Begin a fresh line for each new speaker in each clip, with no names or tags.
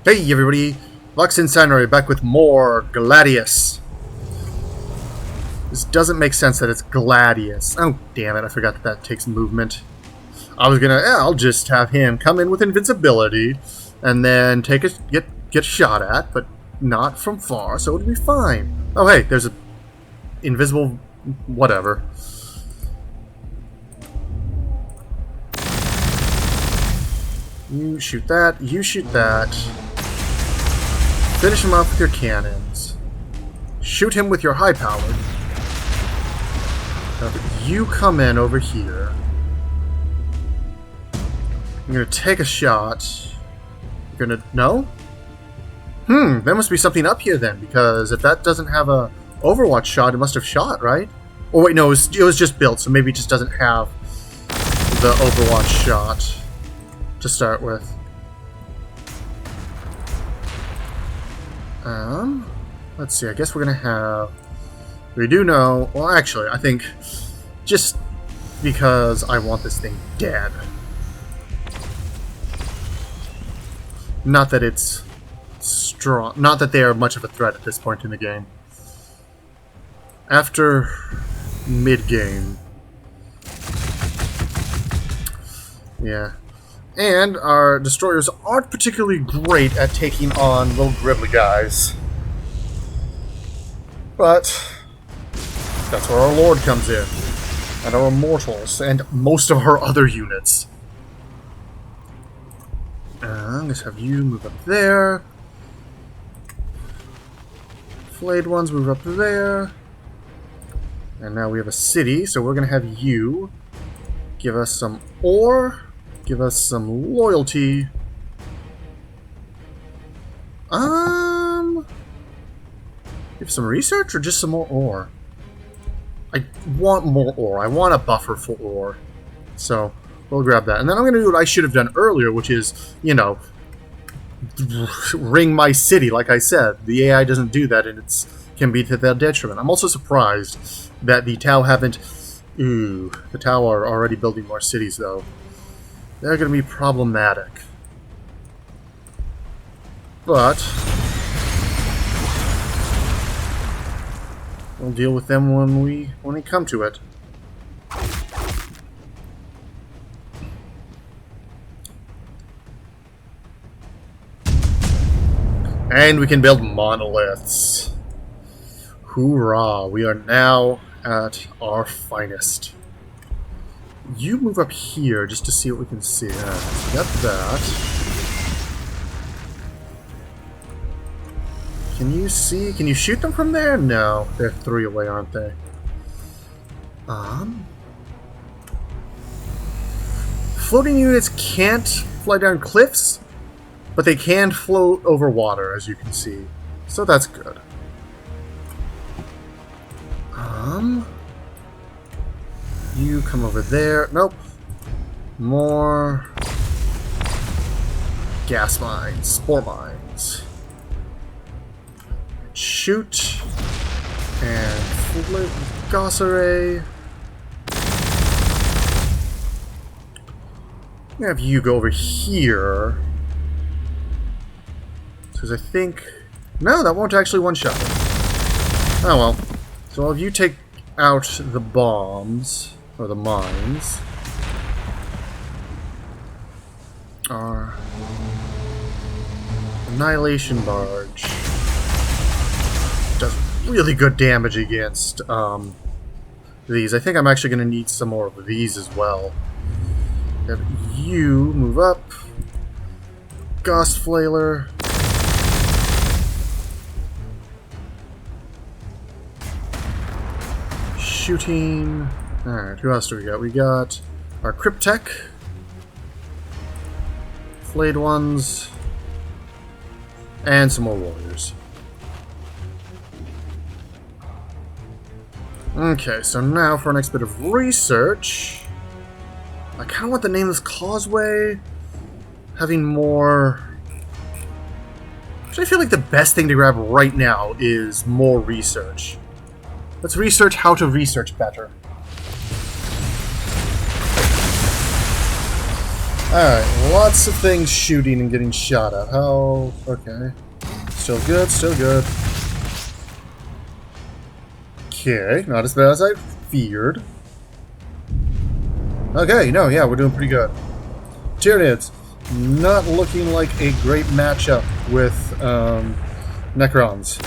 Hey everybody, Lux Insanary back with more Gladius. This doesn't make sense that it's Gladius. Oh damn it, I forgot that takes movement. I was gonna, I'll just have him come in with invincibility and then get shot at, but not from far, so it'll be fine. Oh hey, there's a invisible whatever. You shoot that, you shoot that. Finish him off with your cannons. Shoot him with your high-powered. You come in over here. I'm gonna take a shot. You're gonna... No? There must be something up here then, because if that doesn't have a Overwatch shot, it must have shot, right? Oh wait, no, it was just built, so maybe it just doesn't have the Overwatch shot to start with. Let's see, I guess we're gonna have... We do know... Well, actually, I think just because I want this thing dead. Not that it's strong... Not that they are much of a threat at this point in the game. After mid-game. Yeah. And our destroyers aren't particularly great at taking on little gribbly guys. But that's where our Lord comes in. And our Immortals. And most of our other units. I'm going to have you move up there. Flayed ones move up there. And now we have a city, so we're going to have you give us some ore. Give us some loyalty. Give some research or just some more ore? I want more ore. I want a buffer for ore. So, we'll grab that. And then I'm going to do what I should have done earlier, which is, you know, ring my city, like I said. The AI doesn't do that, and it can be to their detriment. I'm also surprised that the Tau haven't... Ooh, the Tau are already building more cities, though. They're going to be problematic. But we'll deal with them when we come to it. And we can build monoliths. Hoorah! We are now at our finest. You move up here just to see what we can see. Got that. Can you see? Can you shoot them from there? No. They're 3 away, aren't they? Floating units can't fly down cliffs, but they can float over water, as you can see. So that's good. You come over there. Nope. More gas mines, spore mines. Shoot. And flip Gauss array. I'm gonna have you go over here. Because I think... No, that won't actually one-shot it. Oh well. So I'll have you take out the bombs. Or the mines. Our Annihilation Barge does really good damage against these. I think I'm actually going to need some more of these as well. Have you move up. Gauss Flailer. Shooting. Alright, who else do we got? We got our Cryptech. Flayed ones. And some more warriors. Okay, so now for our next bit of research. I kind of want the nameless causeway. Having more... Actually, I feel like the best thing to grab right now is more research. Let's research how to research better. Alright, lots of things shooting and getting shot at. How... okay. Still good, still good. Okay, not as bad as I feared. Okay, no, yeah, we're doing pretty good. Tyranids, not looking like a great matchup with Necrons.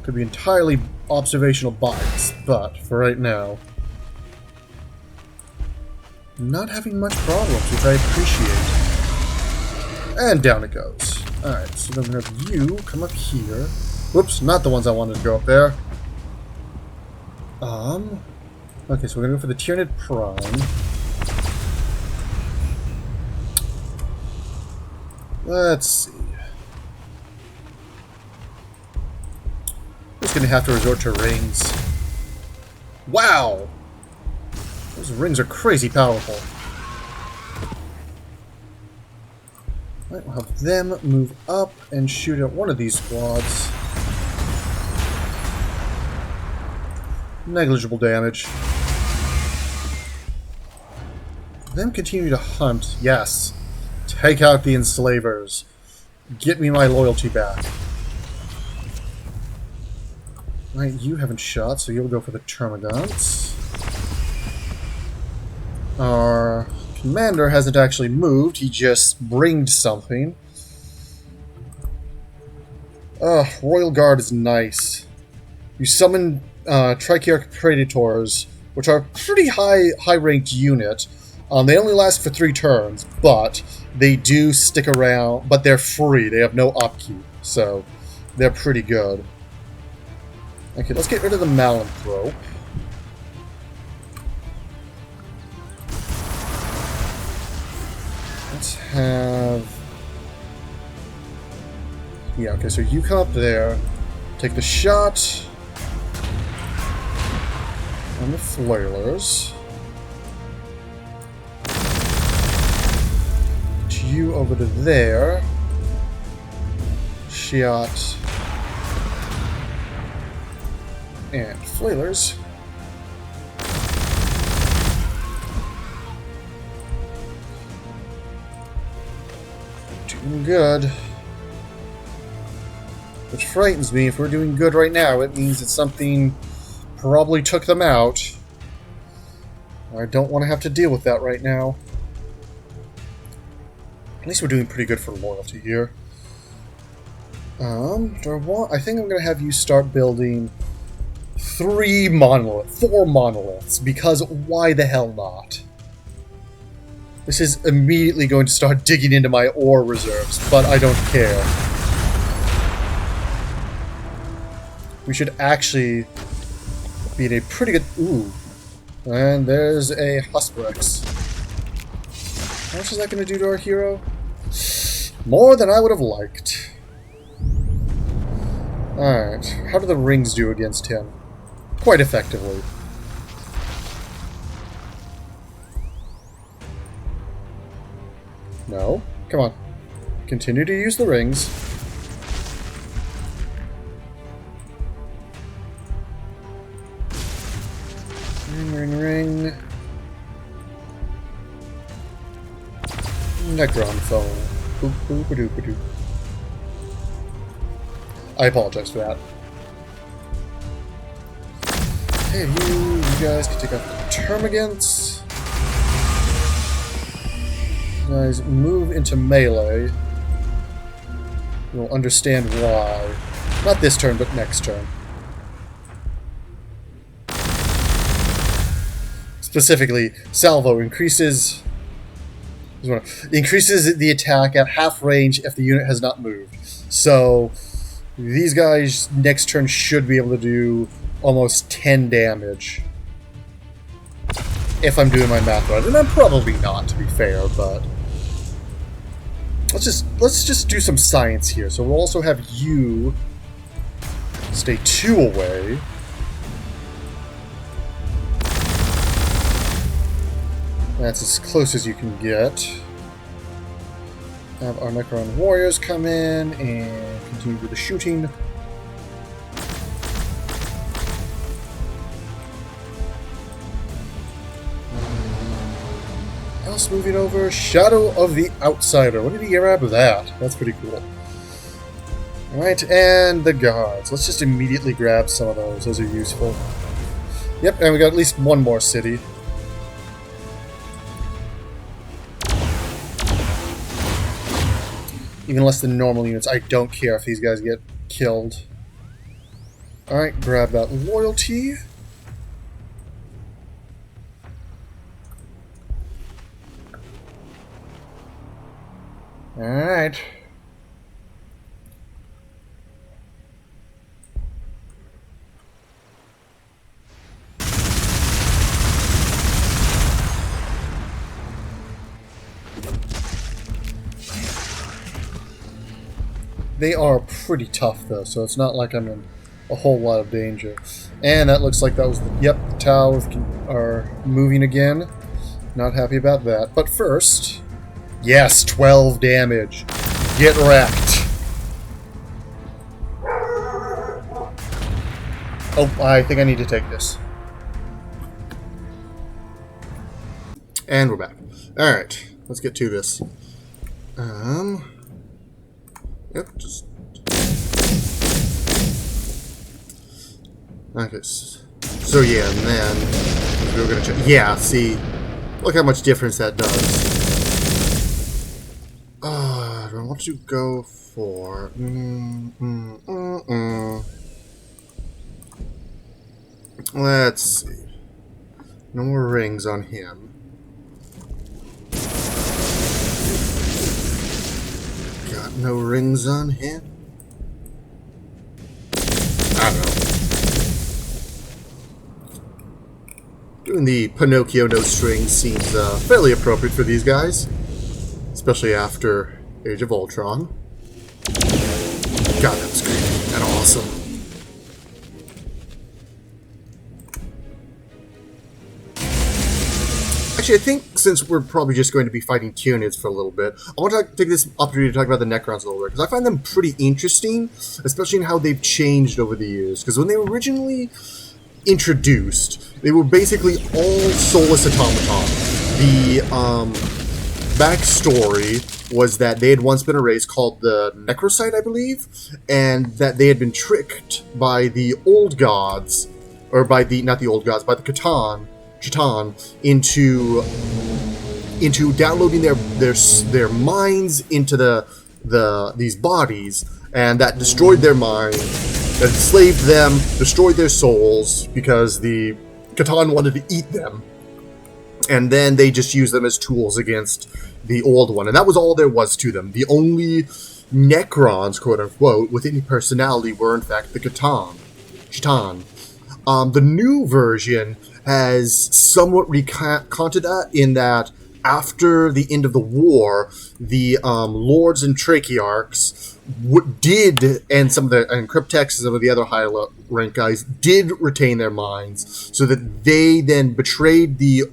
Could be entirely observational bias, but for right now, not having much problems, which I appreciate. And down it goes. Alright, so then we're going to have you come up here. Whoops, not the ones I wanted to go up there. Okay, so we're going to go for the Tyranid Prime. Let's see. Just going to have to resort to rings. Wow! Those rings are crazy powerful. Right, we'll have them move up and shoot at one of these squads. Negligible damage. Them continue to hunt. Yes. Take out the enslavers. Get me my loyalty back. Right, you haven't shot, so you'll go for the Termagants. Our commander hasn't actually moved, he just ringed something. Royal Guard is nice. You summon Trichiarch Predators, which are a pretty high-ranked unit. They only last for 3 turns, but they do stick around, but they're free, they have no upkeep, so they're pretty good. Okay, let's get rid of the Malanthrope. Let's have... yeah, okay, so you come up there, take the shot on the flailers. Put you over to there. Shot. And flailers. Doing good. Which frightens me. If we're doing good right now, it means that something probably took them out. I don't want to have to deal with that right now. At least we're doing pretty good for loyalty here. I think I'm going to have you start building 4 monoliths, because why the hell not? This is immediately going to start digging into my ore reserves, but I don't care. We should actually be in a pretty good... ooh. And there's a Husprex. How much is that going to do to our hero? More than I would have liked. Alright, how do the rings do against him? Quite effectively. No. Come on. Continue to use the rings. Ring. Necron phone. Boop, boop, boop, boop, boop. I apologize for that. Hey, you guys can take out the Termagants. You guys move into melee. You'll understand why. Not this turn, but next turn. Specifically, Salvo increases the attack at half range if the unit has not moved. So these guys next turn should be able to do almost 10 damage. If I'm doing my math right. And I'm probably not, to be fair, but let's just do some science here. So we'll also have you stay 2 away. That's as close as you can get. Have our Necron warriors come in and continue with the shooting. else moving over? Shadow of the Outsider. When did he grab that? That's pretty cool. Alright, and the guards. Let's just immediately grab some of those. Those are useful. Yep, and we got at least one more city. Even less than normal units. I don't care if these guys get killed. Alright, grab that loyalty. Alright. They are pretty tough, though, so it's not like I'm in a whole lot of danger. And that looks like that was the... Yep, the towers are moving again. Not happy about that. But first... Yes, 12 damage. Get wrecked. Oh, I think I need to take this. And we're back. Alright, let's get to this. Yep, just... Okay, so yeah, and then... We were gonna check... Yeah, see... Look how much difference that does. Do I want to go for... Let's see. No more rings on him. Got no rings on him? I don't know. Doing the Pinocchio no strings seems fairly appropriate for these guys. Especially after Age of Ultron. God, that was great and awesome. Actually, I think since we're probably just going to be fighting Tyrannids for a little bit, I want to take this opportunity to talk about the Necrons a little bit, because I find them pretty interesting, especially in how they've changed over the years. Because when they were originally introduced, they were basically all soulless automatons. The backstory was that they had once been a race called the Necrocyte, I believe, and that they had been tricked by the old gods, or by the, not the old gods, by the Khitan into downloading their minds into these bodies, and that destroyed their mind, that enslaved them, destroyed their souls because the Khitan wanted to eat them, and then they just used them as tools against the old one, and that was all there was to them. The only Necrons, quote unquote, with any personality were in fact the Khitan. The new version has somewhat recounted that, in that after the end of the war, the Lords and Trachearchs did, and some of the Cryptex and some of the other high rank guys did retain their minds, so that they then betrayed the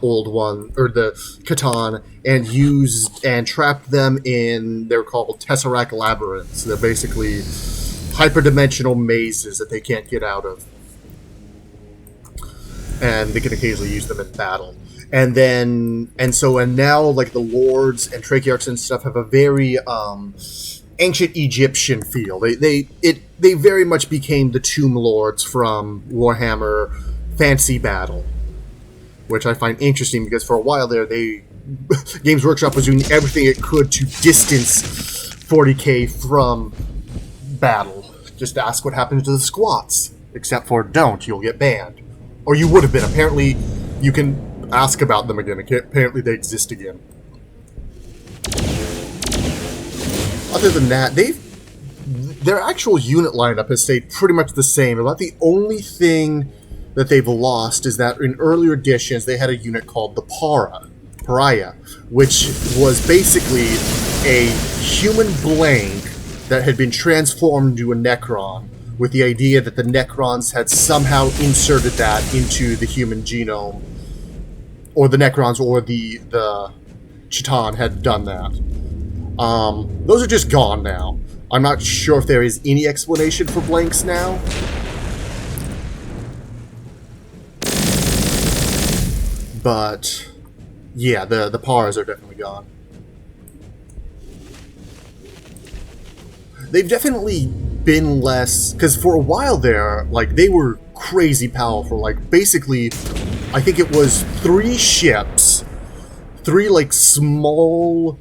old one, or the Khitan, and used and trapped them in, they're called Tesseract Labyrinths. They're basically hyperdimensional mazes that they can't get out of. And they can occasionally use them in battle. And now, like, the Lords and Trachearchs and stuff have a very ancient Egyptian feel. They very much became the Tomb Lords from Warhammer Fantasy Battle, which I find interesting because for a while there, Games Workshop was doing everything it could to distance 40k from battle. Just ask what happens to the squats. Except for don't, you'll get banned. Or you would have been. Apparently, you can ask about them again. Apparently, they exist again. Other than that, their actual unit lineup has stayed pretty much the same. About the only thing that they've lost is that in earlier editions, they had a unit called the Pariah, which was basically a human blank that had been transformed into a Necron, with the idea that the Necrons had somehow inserted that into the human genome, or the Necrons or the Khitan had done that. Those are just gone now. I'm not sure if there is any explanation for blanks now. But Yeah, the pars are definitely gone. They've definitely been less, because for a while there, like, they were crazy powerful. Like, basically, I think it was 3 ships, 3 like small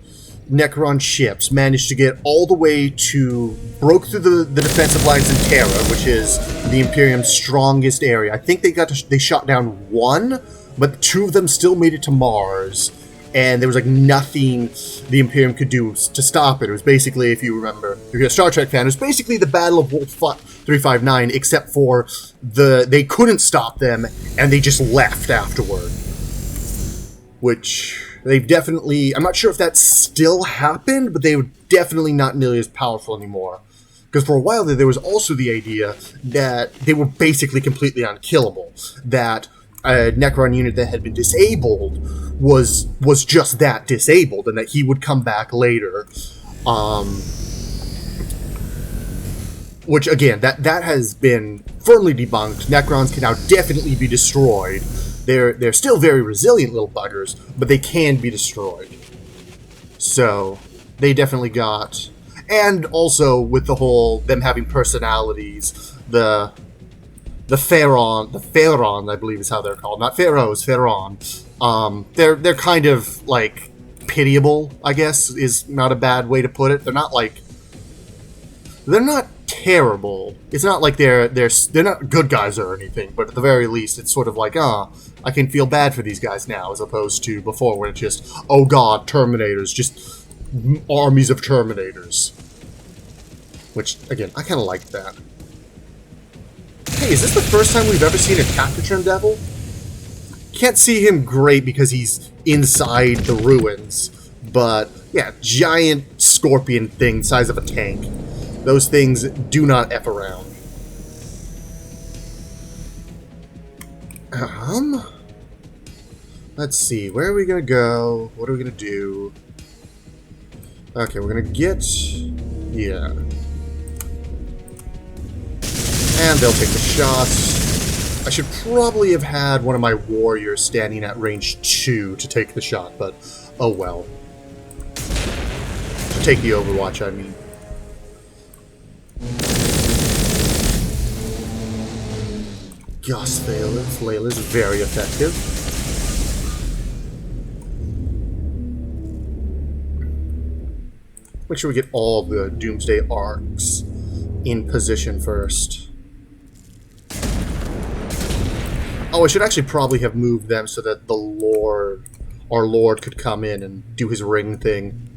Necron ships managed to get all the way to, broke through the defensive lines in Terra, which is the Imperium's strongest area. I think they shot down 1, but 2 of them still made it to Mars, and there was like nothing the Imperium could do to stop it. It was basically, if you remember, if you're a Star Trek fan, it was basically the Battle of Wolf 359, except for they couldn't stop them, and they just left afterward. Which they've definitely, I'm not sure if that still happened, but they were definitely not nearly as powerful anymore. Because for a while there was also the idea that they were basically completely unkillable. That a Necron unit that had been disabled was just that, disabled, and that he would come back later. Which, again, that has been firmly debunked. Necrons can now definitely be destroyed. They're still very resilient little buggers, but they can be destroyed. So, they definitely got... And also, with the whole, them having personalities, the Pharaon, I believe is how they're called. Not Pharaohs, Pharaon. They're kind of, like, pitiable, I guess, is not a bad way to put it. They're not terrible. It's not like they're not good guys or anything, but at the very least, it's sort of like, I can feel bad for these guys now, as opposed to before, when it's just, oh god, Terminators, just armies of Terminators. Which, again, I kind of like that. Hey, is this the first time we've ever seen a Cactotron Devil? Can't see him great because he's inside the ruins, but yeah, giant scorpion thing, size of a tank. Those things do not F around. Let's see, where are we gonna go? What are we gonna do? Okay, we're gonna get... yeah. And they'll take the shots. I should probably have had one of my warriors standing at range 2 to take the shot, but oh well. To take the Overwatch, I mean. Gosh, Layla is very effective. Make sure we get all the Doomsday arcs in position first. Oh, I should actually probably have moved them so that the Lord, our Lord, could come in and do his ring thing.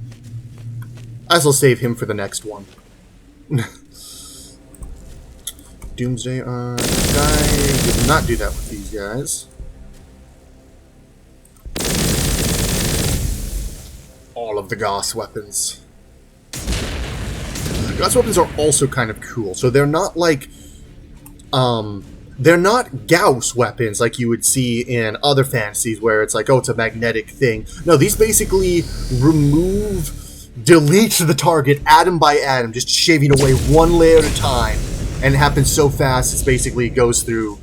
I will save him for the next one. Doomsday arc. I did not do that with these guys. All of the Gauss weapons. Gauss weapons are also kind of cool. So they're not like, they're not Gauss weapons like you would see in other fantasies where it's like, oh, it's a magnetic thing. No, these basically delete the target atom by atom, just shaving away one layer at a time. And it happens so fast, it basically goes through...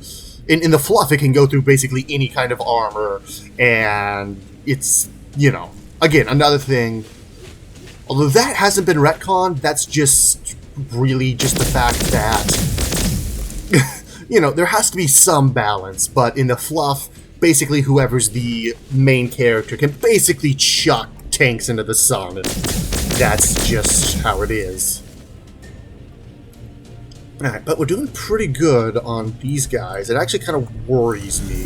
In the fluff, it can go through basically any kind of armor. And it's, you know... Again, another thing... Although that hasn't been retconned, that's just really just the fact that... you know, there has to be some balance. But in the fluff, basically whoever's the main character can basically chuck tanks into the sun. And that's just how it is. Alright, but we're doing pretty good on these guys. It actually kind of worries me,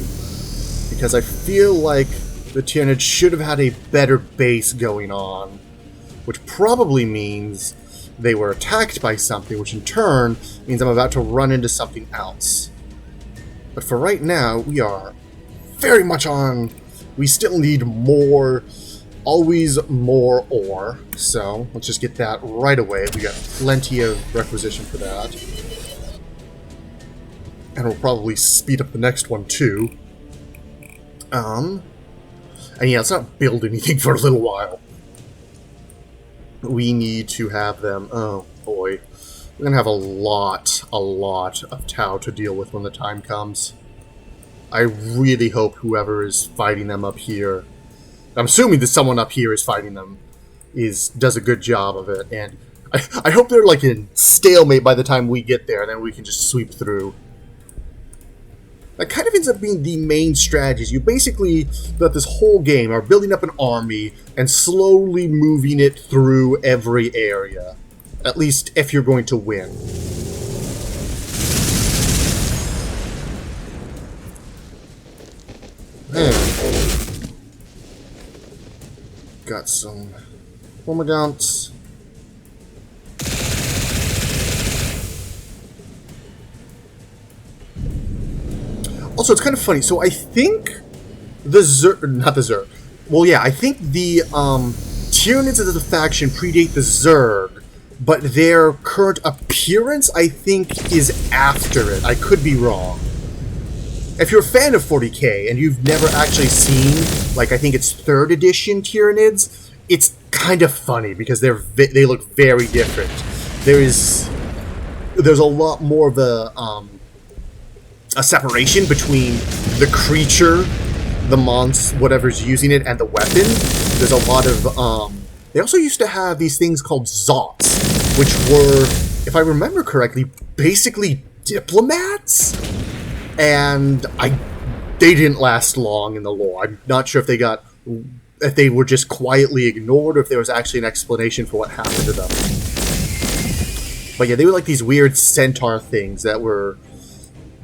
because I feel like the Tyranid should have had a better base going on, which probably means they were attacked by something, which in turn means I'm about to run into something else. But for right now, we are very much on... We still need more... Always more ore, so let's just get that right away. We got plenty of requisition for that. And we'll probably speed up the next one too. And yeah, let's not build anything for a little while. We need to have them... Oh boy. We're gonna have a lot of Tau to deal with when the time comes. I really hope whoever is fighting them up here I'm assuming that someone up here is fighting them, does a good job of it, and I hope they're like in stalemate by the time we get there, and then we can just sweep through. That kind of ends up being the main strategies. You basically, throughout this whole game, are building up an army and slowly moving it through every area. At least if you're going to win. And got some Formagants. Also, it's kind of funny. So I think the not the Zerg. Well, yeah, I think the Tyranids as a faction predate the Zerg, but their current appearance, I think, is after it. I could be wrong. If you're a fan of 40k and you've never actually seen, like, I think it's 3rd edition Tyranids, it's kind of funny because they look very different. There's a lot more of a separation between the creature, the monster, whatever's using it, and the weapon. There's a lot of they also used to have these things called Zots, which were, if I remember correctly, basically diplomats. And they didn't last long in the lore. I'm not sure if they were just quietly ignored, or if there was actually an explanation for what happened to them. But yeah, they were like these weird centaur things that were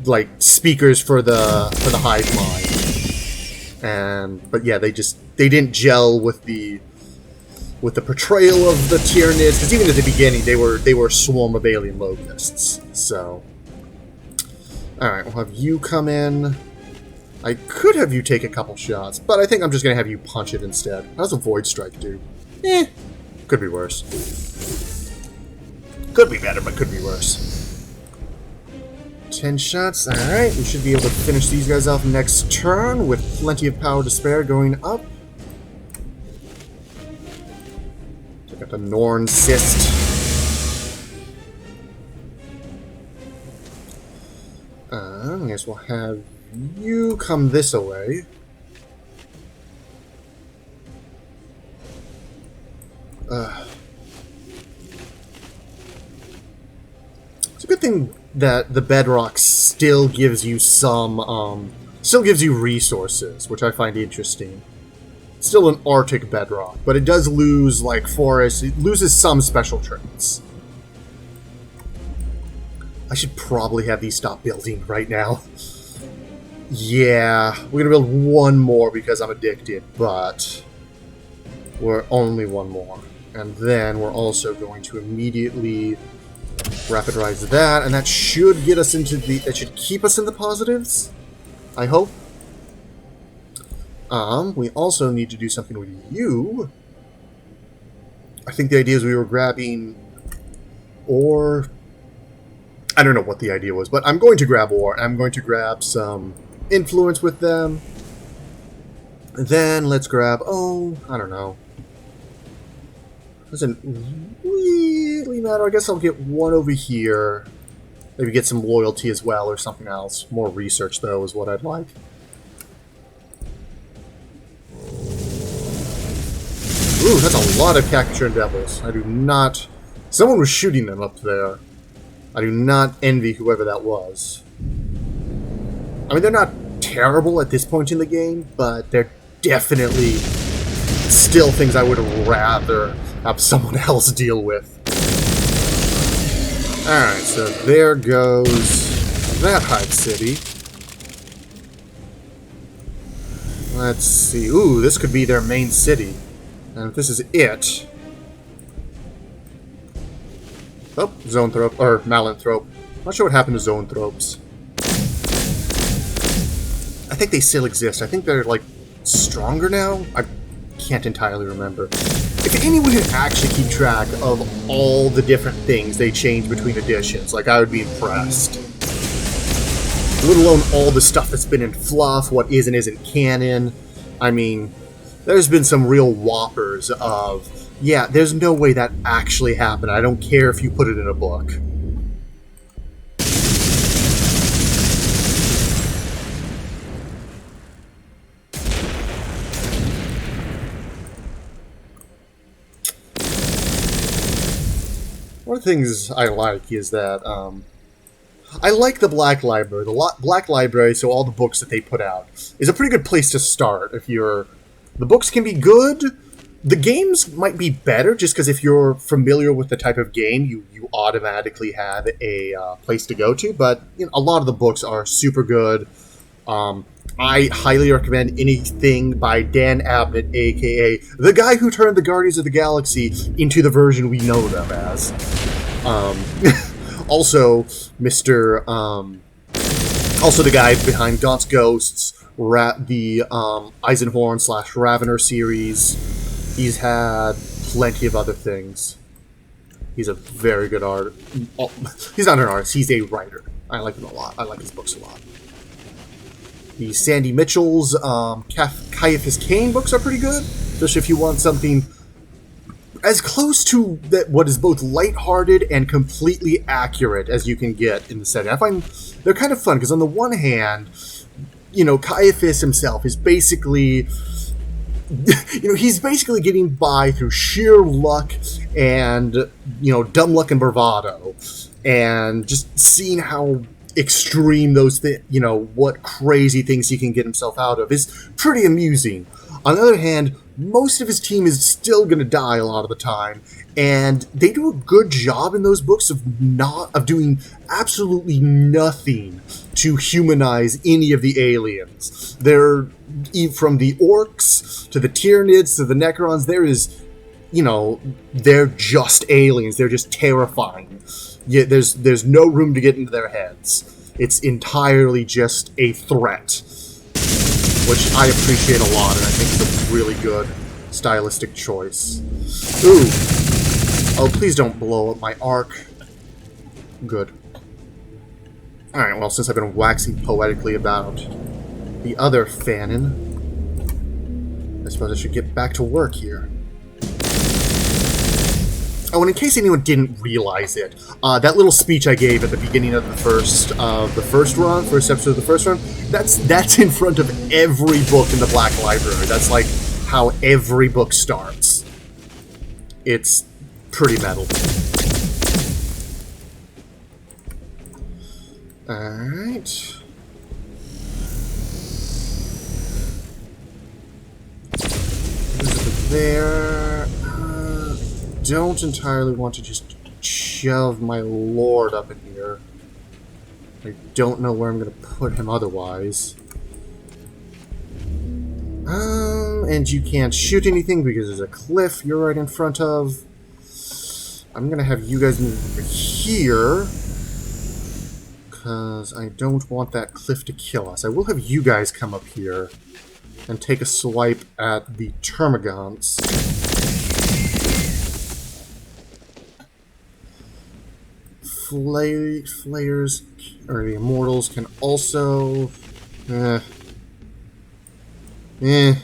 like speakers for the hive mind. But yeah, they didn't gel with the portrayal of the Tyranids, because even at the beginning they were a swarm of alien locusts. So. Alright, we'll have you come in. I could have you take a couple shots, but I think I'm just going to have you punch it instead. How's a Void Strike do? Could be worse. Could be better, but could be worse. 10 shots, alright. We should be able to finish these guys off next turn with plenty of power to spare going up. Check out the Norn Cyst. I guess we'll have you come this way. It's a good thing that the bedrock still gives you some, still gives you resources, which I find interesting. It's still an Arctic bedrock, but it does lose, like forest, it loses some special traits. I should probably have these stop building right now. Yeah, we're gonna build one more because I'm addicted, but we're only one more. And then we're also going to immediately rapid rise that, and that should get us into the... It should keep us in the positives, I hope. We also need to do something with you. I think the idea is we were grabbing ore... I don't know what the idea was, but I'm going to grab ore. I'm going to grab some influence with them. Then let's grab... Oh, I don't know. Doesn't really matter. I guess I'll get one over here. Maybe get some loyalty as well or something else. More research, though, is what I'd like. Ooh, that's a lot of Cactuar Devils. I do not... Someone was shooting them up there. I do not envy whoever that was. I mean, they're not terrible at this point in the game, but they're definitely still things I would rather have someone else deal with. Alright, so there goes that Hive City. Let's see. Ooh, this could be their main city. And if this is it... Oh, Zoanthrope, or Malanthrope. Not sure what happened to Zoanthropes. I think they still exist. I think they're, like, stronger now? I can't entirely remember. If anyone could actually keep track of all the different things they change between editions, like, I would be impressed. Let alone all the stuff that's been in fluff, what is and isn't canon. I mean, there's been some real whoppers of... Yeah, there's no way that actually happened. I don't care if you put it in a book. One of the things I like is that I like the Black Library. The Black Library, so all the books that they put out, is a pretty good place to start. If you're, the books can be good. The games might be better, just because if you're familiar with the type of game, you automatically have a place to go to. But you know, a lot of the books are super good. I highly recommend anything by Dan Abnett, aka the guy who turned the Guardians of the Galaxy into the version we know them as. Also, also the guy behind Gaunt's Ghosts, the Eisenhorn / Ravener series. He's had plenty of other things. He's a very good artist. He's not an artist, he's a writer. I like him a lot. I like his books a lot. The Sandy Mitchell's Caiaphas Cain books are pretty good, especially if you want something as close to that what is both lighthearted and completely accurate as you can get in the setting. I find they're kind of fun, because on the one hand, you know, Caiaphas himself is basically... you know, he's basically getting by through sheer luck and, you know, dumb luck and bravado. And just seeing how extreme those things, you know, what crazy things he can get himself out of is pretty amusing. On the other hand, most of his team is still going to die a lot of the time. And they do a good job in those books of doing absolutely nothing to humanize any of the aliens. They're from the orcs to the Tyranids to the Necrons. There is, you know, they're just aliens. They're just terrifying. Yeah, there's no room to get into their heads. It's entirely just a threat, which I appreciate a lot, and I think it's a really good stylistic choice. Ooh. Oh, please don't blow up my arc. Good. Alright, well, since I've been waxing poetically about the other Fanon, I suppose I should get back to work here. Oh, and in case anyone didn't realize it, that little speech I gave at the beginning of the first episode of the first run, that's in front of every book in the Black Library. That's like how every book starts. It's pretty metal. Alright. There. Don't entirely want to just shove my lord up in here. I don't know where I'm going to put him otherwise. And you can't shoot anything because there's a cliff you're right in front of. I'm going to have you guys move over here, because I don't want that cliff to kill us. I will have you guys come up here and take a swipe at the Termagants. Flayers, or the Immortals, can also... I mean,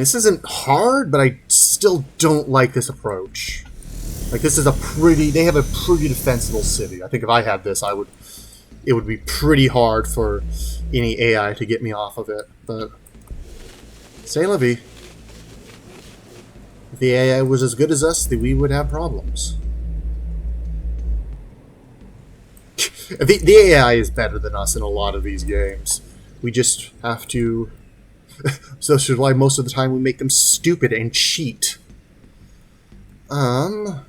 this isn't hard, but I still don't like this approach. Like, this is a pretty... They have a pretty defensible city. I think if I had this, it would be pretty hard for any AI to get me off of it. But... C'est la vie. If the AI was as good as us, then we would have problems. The AI is better than us in a lot of these games. We just have to... So this is why most of the time we make them stupid and cheat. Alright,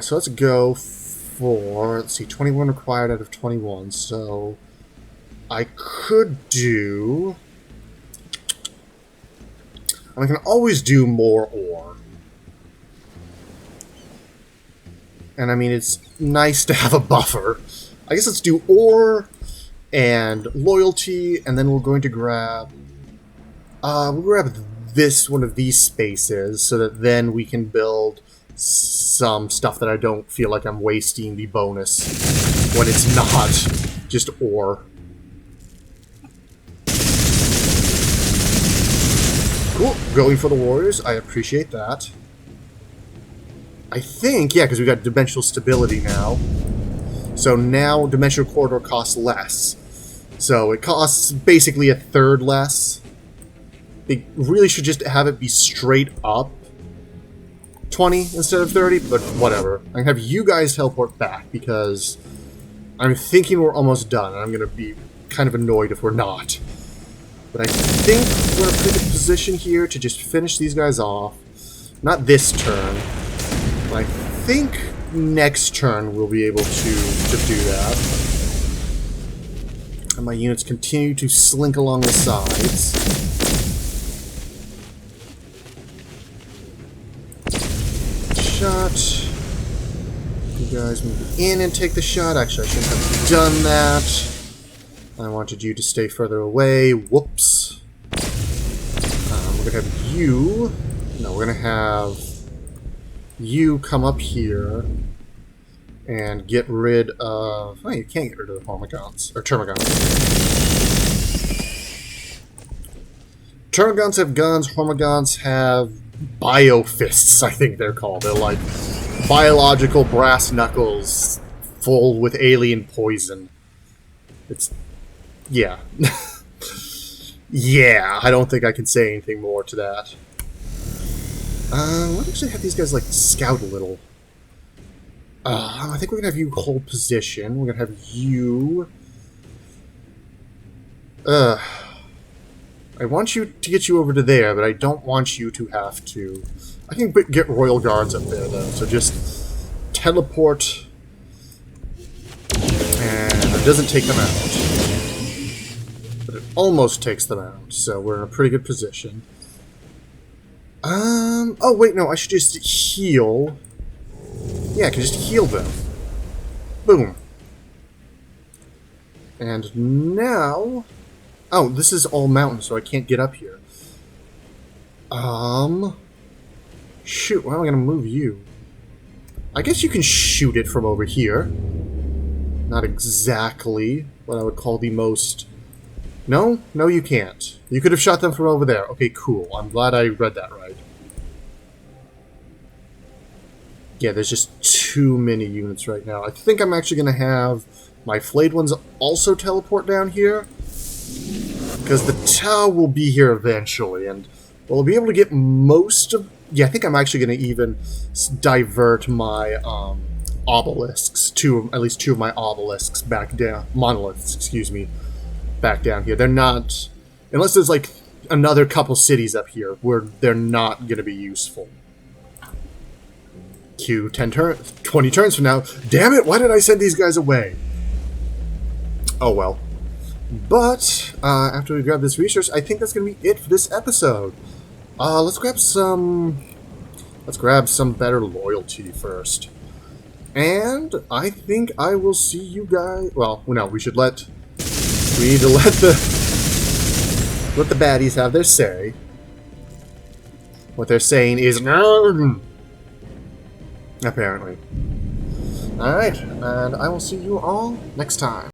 so let's go for... Let's see, 21 required out of 21, so... I could do... I can always do more ore. And I mean, it's nice to have a buffer. I guess let's do ore and loyalty, and then we're going to grab... we'll grab this one of these spaces, so that then we can build some stuff that I don't feel like I'm wasting the bonus when it's not just ore. Cool, going for the warriors, I appreciate that. I think, yeah, because we got dimensional stability now. So now dimensional corridor costs less. So it costs basically a third less. They really should just have it be straight up 20 instead of 30, but whatever. I can have you guys teleport back because I'm thinking we're almost done, and I'm going to be kind of annoyed if we're not. But I think we're in a pretty good position here to just finish these guys off. Not this turn, but I think next turn we'll be able to do that. And my units continue to slink along the sides. Shot. You guys move in and take the shot. Actually, I shouldn't have done that. I wanted you to stay further away. Whoops. We're going to have you... No, we're going to have you come up here and get rid of... Oh, you can't get rid of the Hormigons. Or Termagants. Termagants have guns. Hormigons have biofists, I think they're called. They're like biological brass knuckles full with alien poison. It's... Yeah. Yeah, I don't think I can say anything more to that. Let's actually have these guys, like, scout a little. I think we're gonna have you hold position. We're gonna have you... I want you to get you over to there, but I don't want you to have to... I can get Royal Guards up there, though, so just teleport, and it doesn't take them out. But it almost takes them out, so we're in a pretty good position. Oh, wait, no, I should just heal. Yeah, I can just heal them. Boom. And now... Oh, this is all mountain, so I can't get up here. Shoot, why am I gonna move you? I guess you can shoot it from over here. Not exactly what I would call the most... No? No, you can't. You could have shot them from over there. Okay, cool. I'm glad I read that right. Yeah, there's just too many units right now. I think I'm actually going to have my flayed ones also teleport down here. Because the Tau will be here eventually, and we'll be able to get most of... Yeah, I think I'm actually going to even divert my obelisks, at least two of my obelisks back down, monoliths, excuse me, back down here. They're not, unless there's like another couple cities up here where they're not going to be useful. Q 20 turns from now. Damn it, why did I send these guys away? Oh well. But, after we grab this research, I think that's going to be it for this episode. Let's grab some better loyalty first. And I think I will see you guys... Well, no, we need to let the baddies have their say. What they're saying is... Apparently. Alright, and I will see you all next time.